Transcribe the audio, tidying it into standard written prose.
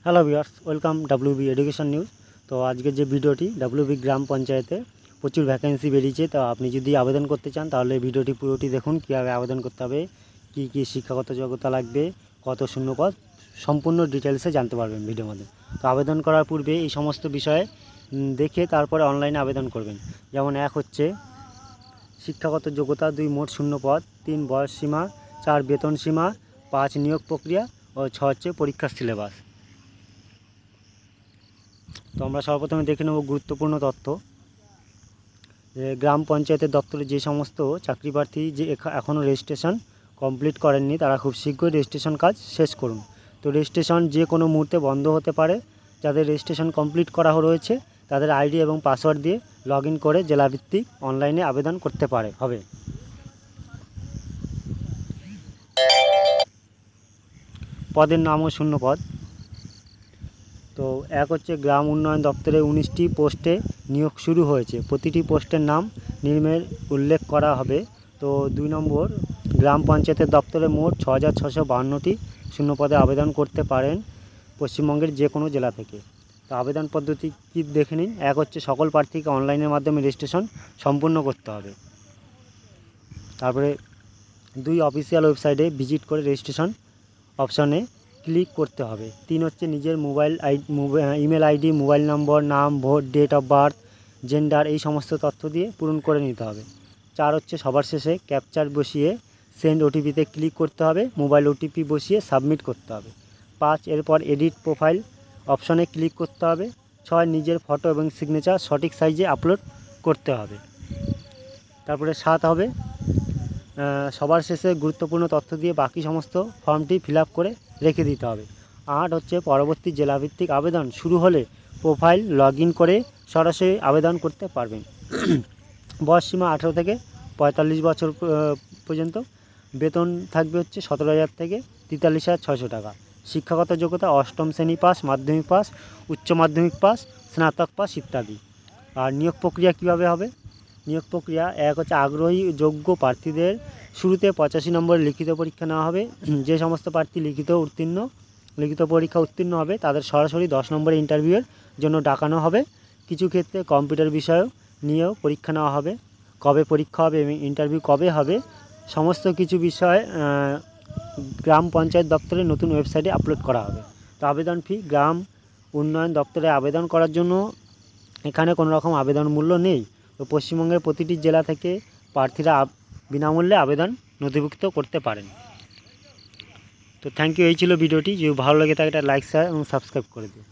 Hello viewers, welcome WB education news. তো আজকের যে ভিডিওটি ডাব্লিউবি গ্রাম পঞ্চায়েতে প্রচুর ভ্যাকেন্সি বেরিয়েছে। তো আপনি যদি আবেদন করতে চান তাহলে ভিডিওটি পুরোটি দেখুন, কীভাবে আবেদন করতে হবে, কী কী শিক্ষাগত যোগ্যতা লাগবে, কত শূন্যপদ, সম্পূর্ণ ডিটেলসে জানতে পারবেন ভিডিওর মধ্যে। তো আবেদন করার পূর্বে এই সমস্ত বিষয়ে দেখে তারপরে অনলাইনে আবেদন করবেন। যেমন 1 হচ্ছে শিক্ষাগত যোগ্যতা, 2 মোট শূন্যপদ, 3 বয়স সীমা, 4 বেতন সীমা, 5 নিয়োগ প্রক্রিয়া ও 6 হচ্ছে পরীক্ষার সিলেবাস। তো আমরা সর্বপ্রথমে দেখে নেব গুরুত্বপূর্ণ তথ্য। গ্রাম পঞ্চায়েতের দপ্তরে যে সমস্ত চাকরি প্রার্থী যে এখনও রেজিস্ট্রেশন কমপ্লিট করেননি তারা খুব শীঘ্রই রেজিস্ট্রেশন কাজ শেষ করুন। তো রেজিস্ট্রেশন যে কোনো মুহূর্তে বন্ধ হতে পারে। যাদের রেজিস্ট্রেশন কমপ্লিট করা রয়েছে তাদের আইডি এবং পাসওয়ার্ড দিয়ে লগ ইন করে জেলাভিত্তিক অনলাইনে আবেদন করতে হবে। পদের নাম ও শূন্যপদ। তো 1 হচ্ছে গ্রাম উন্নয়ন দপ্তরে 19টি পোস্টে নিয়োগ শুরু হয়েছে। প্রতিটি পোস্টের নাম নিম্নে উল্লেখ করা হবে। তো 2 নম্বর, গ্রাম পঞ্চায়েতের দপ্তরে মোট 6,652টি শূন্যপদে আবেদন করতে পারেন পশ্চিমবঙ্গের যে কোনো জেলা থেকে। তো আবেদন পদ্ধতি কী দেখে নিন। 1 হচ্ছে সকল প্রার্থীকে অনলাইনের মাধ্যমে রেজিস্ট্রেশন সম্পূর্ণ করতে হবে। তারপরে 2 অফিসিয়াল ওয়েবসাইটে ভিজিট করে রেজিস্ট্রেশন অপশানে ক্লিক করতে হবে। 3 হচ্ছে নিজের ইমেল আইডি, মোবাইল নম্বর, নাম, vote, date of birth, gender এই সমস্ত তথ্য দিয়ে পূরণ করে নিতে হবে। 4 হচ্ছে সবার শেষে ক্যাপচার বসিয়ে সেন্ড ওটিপিতে ক্লিক করতে হবে। মোবাইল ওটিপি বসিয়ে সাবমিট করতে হবে। 5 এরপর এডিট প্রোফাইল অপশানে ক্লিক করতে হবে। 6 নিজের ফটো এবং সিগনেচার সঠিক সাইজে আপলোড করতে হবে। তারপরে 7 হবে সবার শেষে গুরুত্বপূর্ণ তথ্য দিয়ে বাকি সমস্ত ফর্মটি ফিল আপ করে রেখে দিতে হবে। 8 হচ্ছে পরবর্তী জেলাভিত্তিক আবেদন শুরু হলে প্রোফাইল লগ ইন করে সরাসরি আবেদন করতে পারবেন। বয়স সীমা 18 থেকে 45 বছর পর্যন্ত। বেতন থাকবে হচ্ছে 17,000 থেকে 43,600 টাকা। শিক্ষাগত যোগ্যতা 8ম শ্রেণী পাস, মাধ্যমিক পাস, উচ্চ মাধ্যমিক পাস, স্নাতক পাস ইত্যাদি। আর নিয়োগ প্রক্রিয়া কীভাবে হবে? নিয়োগ প্রক্রিয়া 1 হচ্ছে আগ্রহী যোগ্য প্রার্থীদের শুরুতে 85 নম্বরের লিখিত পরীক্ষা নেওয়া হবে। যে সমস্ত প্রার্থী লিখিত পরীক্ষা উত্তীর্ণ হবে তাদের সরাসরি 10 নম্বরের ইন্টারভিউয়ের জন্য ডাকানো হবে। কিছু ক্ষেত্রে কম্পিউটার বিষয় নিয়েও পরীক্ষা নেওয়া হবে। কবে পরীক্ষা হবে এবং ইন্টারভিউ কবে হবে সমস্ত কিছু বিষয় গ্রাম পঞ্চায়েত দপ্তরের নতুন ওয়েবসাইটে আপলোড করা হবে। তো আবেদন ফি, গ্রাম উন্নয়ন দপ্তরে আবেদন করার জন্য এখানে কোনো রকম আবেদন মূল্য নেই। তো পশ্চিমবঙ্গের প্রতিটি জেলা থেকে প্রার্থীরা বিনামূল্যে আবেদন নথিভুক্ত করতে পারেন। তো থ্যাংক ইউ। এই ছিল ভিডিওটি। যদি ভালো লাগে থাকে একটা লাইক, শেয়ার এবং সাবস্ক্রাইব করে দিন।